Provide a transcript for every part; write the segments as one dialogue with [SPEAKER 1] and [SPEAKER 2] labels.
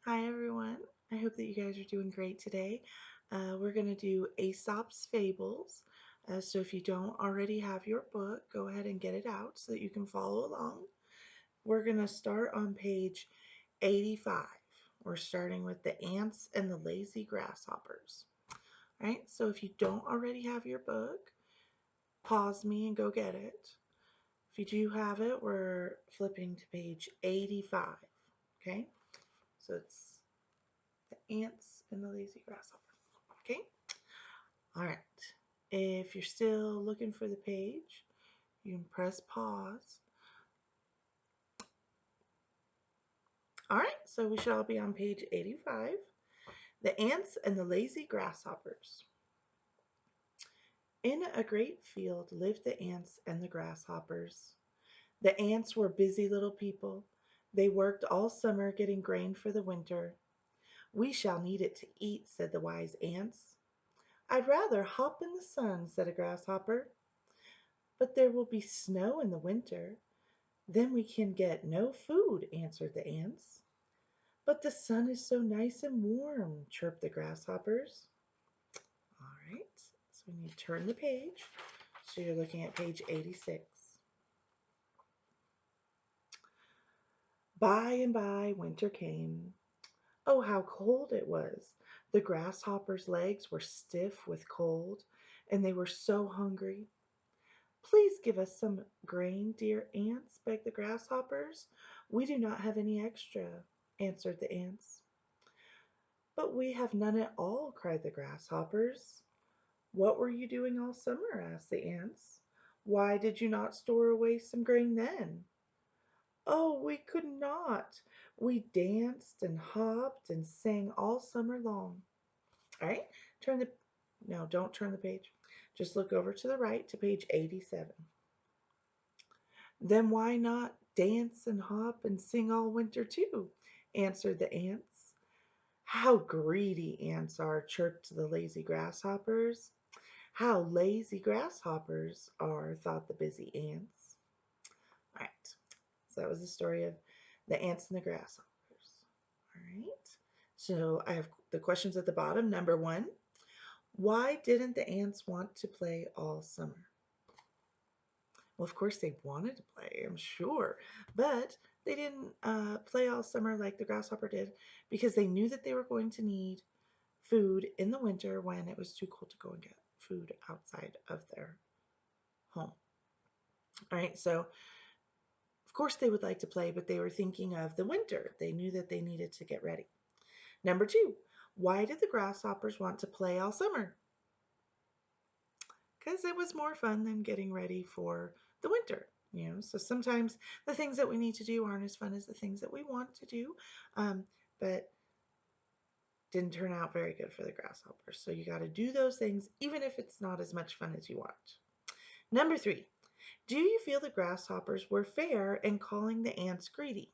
[SPEAKER 1] Hi everyone. I hope that you guys are doing great today. We're going to do Aesop's Fables. So if you don't already have your book, go ahead and get it out so that you can follow along. We're going to start on page 85. We're starting with the ants and the lazy grasshoppers. All right, so if you don't already have your book, pause me and go get it. If you do have it, we're flipping to page 85. Okay, so it's the ants and the lazy grasshopper. Okay, all right. If you're still looking for the page, you can press pause. All right, so we should all be on page 85. The ants and the lazy grasshoppers. In a great field lived the ants and the grasshoppers. The ants were busy little people. They worked all summer getting grain for the winter. We shall need it to eat, said the wise ants. I'd rather hop in the sun, said a grasshopper. But there will be snow in the winter. Then we can get no food, answered the ants. But the sun is so nice and warm, chirped the grasshoppers. All right, so we need to turn the page. So you're looking at page 86. By and by, winter came. Oh, how cold it was! The grasshoppers' legs were stiff with cold, and they were so hungry. Please give us some grain, dear ants, begged the grasshoppers. We do not have any extra, answered the ants. But we have none at all, cried the grasshoppers. What were you doing all summer? Asked the ants. Why did you not store away some grain then? Oh, we could not. We danced and hopped and sang all summer long. All right, turn the no, don't turn the page. Just look over to the right to page 87. Then why not dance and hop and sing all winter too? Answered the ants. How greedy ants are, chirped the lazy grasshoppers. How lazy grasshoppers are, thought the busy ants. All right, so that was the story of the ants and the grasshoppers. All right, so I have the questions at the bottom. Number one, why didn't the ants want to play all summer? Well, of course they wanted to play, I'm sure, but they didn't play all summer like the grasshopper did because they knew that they were going to need food in the winter when it was too cold to go and get food outside of their home. All right, so of course they would like to play, but they were thinking of the winter. They knew that they needed to get ready. Number two, why did the grasshoppers want to play all summer? Because it was more fun than getting ready for the winter. So sometimes the things that we need to do aren't as fun as the things that we want to do, but didn't turn out very good for the grasshoppers. So you got to do those things even if it's not as much fun as you want. Number three, do you feel the grasshoppers were fair in calling the ants greedy?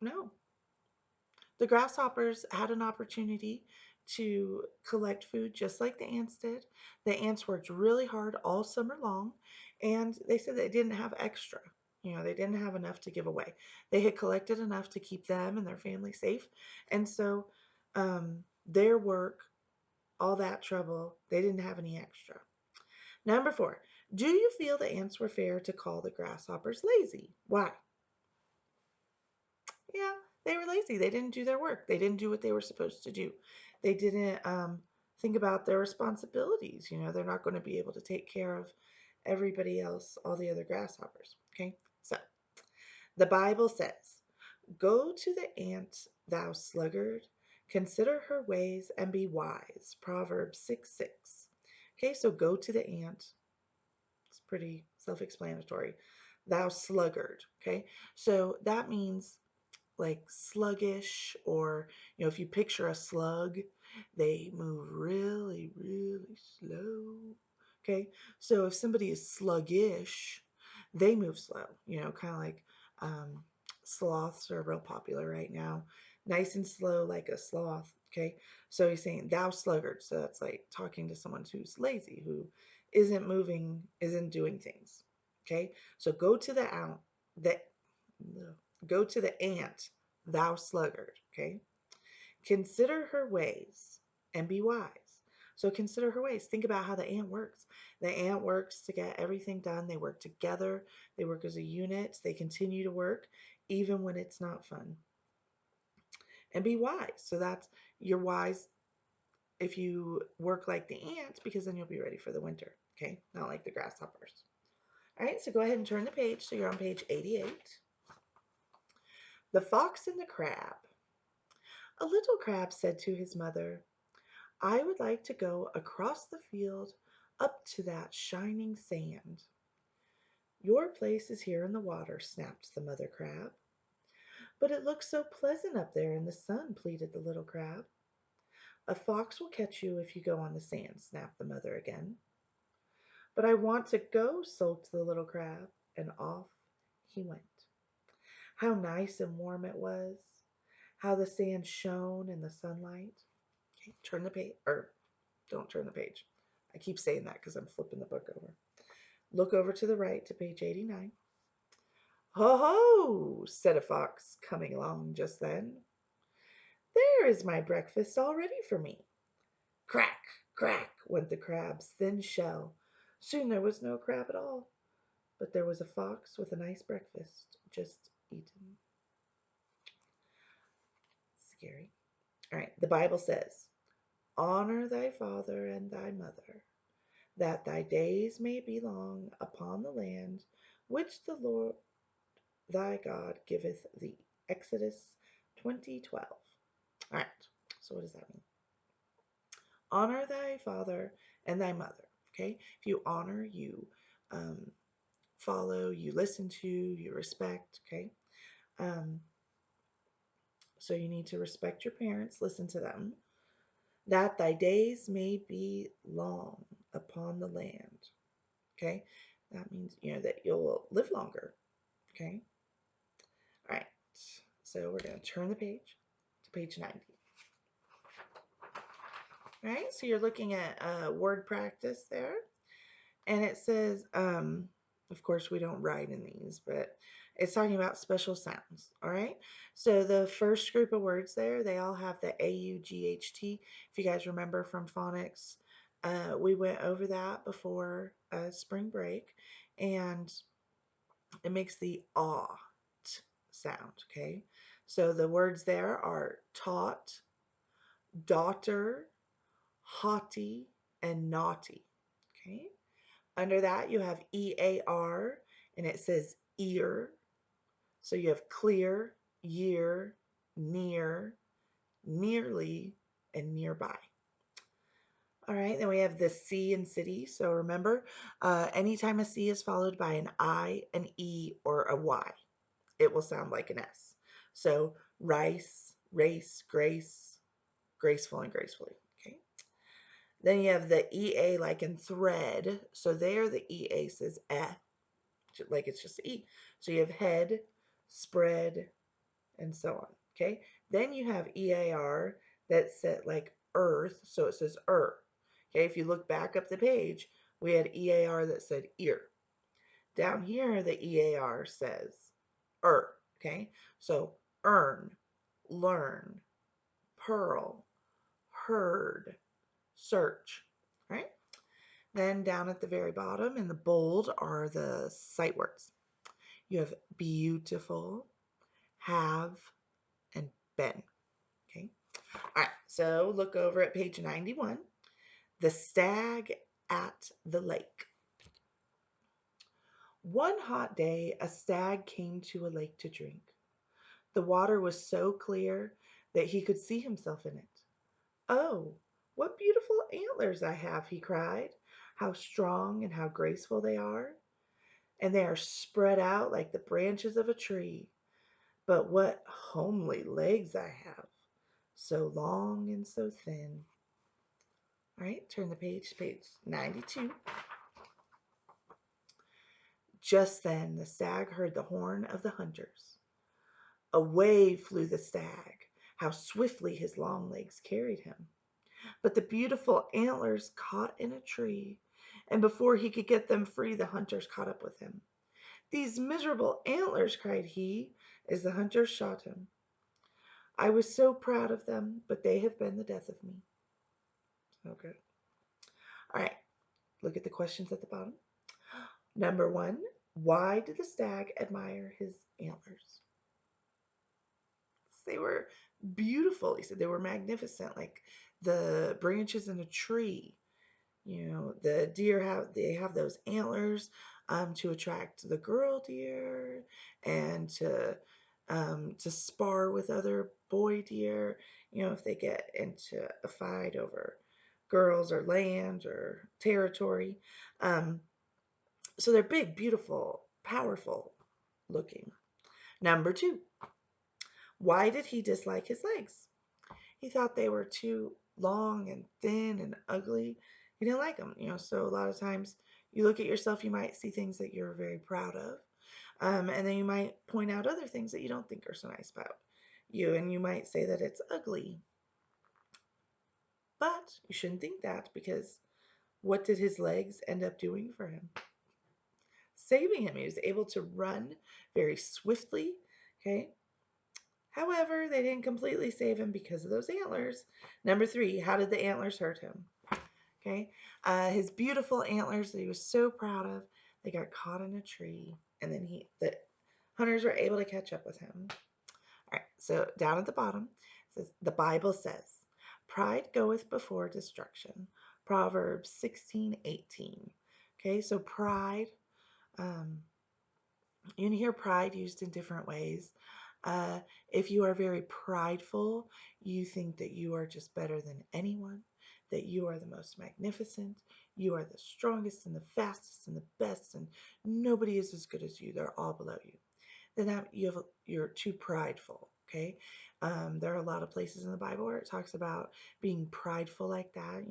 [SPEAKER 1] No. The grasshoppers had an opportunity to collect food just like the ants did. The ants worked really hard all summer long, and they said they didn't have extra. They didn't have enough to give away. They had collected enough to keep them and their family safe. And so their work, all that trouble, they didn't have any extra. Number four, do you feel the ants were fair to call the grasshoppers lazy? Why? Yeah, they were lazy. They didn't do their work. They didn't do what they were supposed to do. They didn't think about their responsibilities. They're not going to be able to take care of everybody else, all the other grasshoppers. Okay, so the Bible says, go to the ant, thou sluggard, consider her ways and be wise. Proverbs 6:6. Okay, so go to the ant. It's pretty self explanatory. Thou sluggard. Okay, so that means like sluggish, or if you picture a slug, they move really, really slow. Okay, so if somebody is sluggish, they move slow, kind of like sloths are real popular right now, nice and slow like a sloth. Okay, so he's saying thou sluggard, so that's like talking to someone who's lazy, who isn't moving, isn't doing things. Okay, so go to the out, the Go to the ant, thou sluggard. Okay. Consider her ways and be wise. So consider her ways. Think about how the ant works. The ant works to get everything done. They work together. They work as a unit. They continue to work even when it's not fun. And be wise. So that's you're wise if you work like the ant because then you'll be ready for the winter. Okay? Not like the grasshoppers. All right, so go ahead and turn the page. So you're on page 88. The Fox and the Crab. A little crab said to his mother, I would like to go across the field up to that shining sand. Your place is here in the water, snapped the mother crab. But it looks so pleasant up there in the sun, pleaded the little crab. A fox will catch you if you go on the sand, snapped the mother again. But I want to go, sulked the little crab, and off he went. How nice and warm it was, how the sand shone in the sunlight. Okay, turn the page, or don't turn the page. I keep saying that because I'm flipping the book over. Look over to the right to page 89. Ho ho, said a fox coming along just then. There is my breakfast all ready for me. Crack, crack went the crab's thin shell. Soon there was no crab at all, but there was a fox with a nice breakfast just eaten. Scary. All right, the Bible says, honor thy father and thy mother, that thy days may be long upon the land which the Lord thy God giveth thee. Exodus 20:12. All right, so what does that mean? Honor thy father and thy mother. Okay, if you honor, you um, follow, you listen to, you respect. Okay, um, so you need to respect your parents, listen to them, that thy days may be long upon the land. Okay, that means that you'll live longer. Okay, all right. So we're going to turn the page to page 90. All right, so you're looking at word practice there. And it says, of course, we don't write in these, but it's talking about special sounds. All right. So the first group of words there, they all have the AUGHT. If you guys remember from phonics, we went over that before spring break, and it makes the ah sound. Okay. So the words there are taught, daughter, haughty, and naughty. Okay. Under that, you have EAR, and it says ear. So you have clear, year, near, nearly, and nearby. All right, then we have the C in city. So remember, anytime a C is followed by an I, an E, or a Y, it will sound like an S. So rice, race, grace, graceful, and gracefully. Okay. Then you have the EA like in thread. So there the EA says F, like it's just E. So you have head, spread, and so on. Okay. Then you have EAR that's set like earth. So it says Okay. If you look back up the page, we had EAR that said ear. Down here, the EAR says Okay. So earn, learn, pearl, herd, search. Right. Then down at the very bottom in the bold are the sight words. You have beautiful, have, and been. Okay. All right. So look over at page 91. The stag at the lake. One hot day, a stag came to a lake to drink. The water was so clear that he could see himself in it. Oh, what beautiful antlers I have, he cried. How strong and how graceful they are. And they are spread out like the branches of a tree. But what homely legs I have, so long and so thin. All right, turn the page to page 92. Just then the stag heard the horn of the hunters. Away flew the stag. How swiftly his long legs carried him. But the beautiful antlers caught in a tree, and before he could get them free, the hunters caught up with him. These miserable antlers, cried he, as the hunter shot him. I was so proud of them, but they have been the death of me. Okay. All right. Look at the questions at the bottom. Number one, why did the stag admire his antlers? They were beautiful. He said they were magnificent, like the branches in a tree. The deer have those antlers to attract the girl deer and to spar with other boy deer. If they get into a fight over girls or land or territory. Um, so they're big, beautiful, powerful looking. Number two, why did he dislike his legs? He thought they were too long and thin and ugly. He didn't like them, So a lot of times you look at yourself, you might see things that you're very proud of, and then you might point out other things that you don't think are so nice about you, and you might say that it's ugly. But you shouldn't think that because what did his legs end up doing for him? Saving him. He was able to run very swiftly. Okay. However, they didn't completely save him because of those antlers. Number three, how did the antlers hurt him? Okay. His beautiful antlers that he was so proud of, they got caught in a tree, and then the hunters were able to catch up with him. All right. So down at the bottom, it says the Bible says, "Pride goeth before destruction." Proverbs 16:18. Okay. So pride. Um, you can hear pride used in different ways. Uh, if you are very prideful, you think that you are just better than anyone, that you are the most magnificent, you are the strongest and the fastest and the best, and nobody is as good as you. They're all below you. Then you're too prideful. Okay, there are a lot of places in the Bible where it talks about being prideful like that.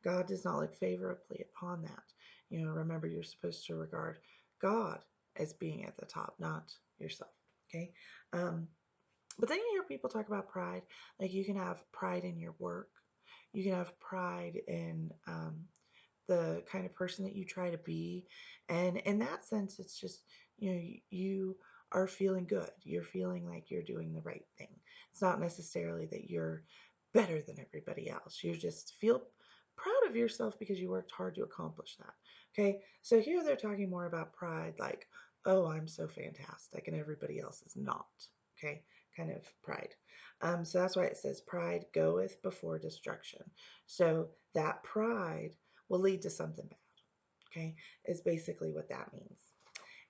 [SPEAKER 1] God does not look favorably upon that. Remember, you're supposed to regard God as being at the top, not yourself. Okay. Um, but then you hear people talk about pride. Like you can have pride in your work. You can have pride in the kind of person that you try to be. And in that sense, it's just, you are feeling good. You're feeling like you're doing the right thing. It's not necessarily that you're better than everybody else. You just feel proud of yourself because you worked hard to accomplish that. Okay. So here they're talking more about pride, like, oh, I'm so fantastic and everybody else is not. Okay. Kind of pride. So that's why it says pride goeth before destruction. So that pride will lead to something bad. Okay, is basically what that means.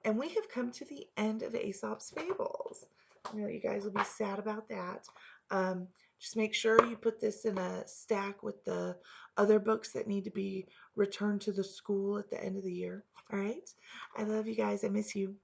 [SPEAKER 1] And we have come to the end of Aesop's Fables. You guys will be sad about that. Um, just make sure you put this in a stack with the other books that need to be returned to the school at the end of the year. All right. I love you guys. I miss you.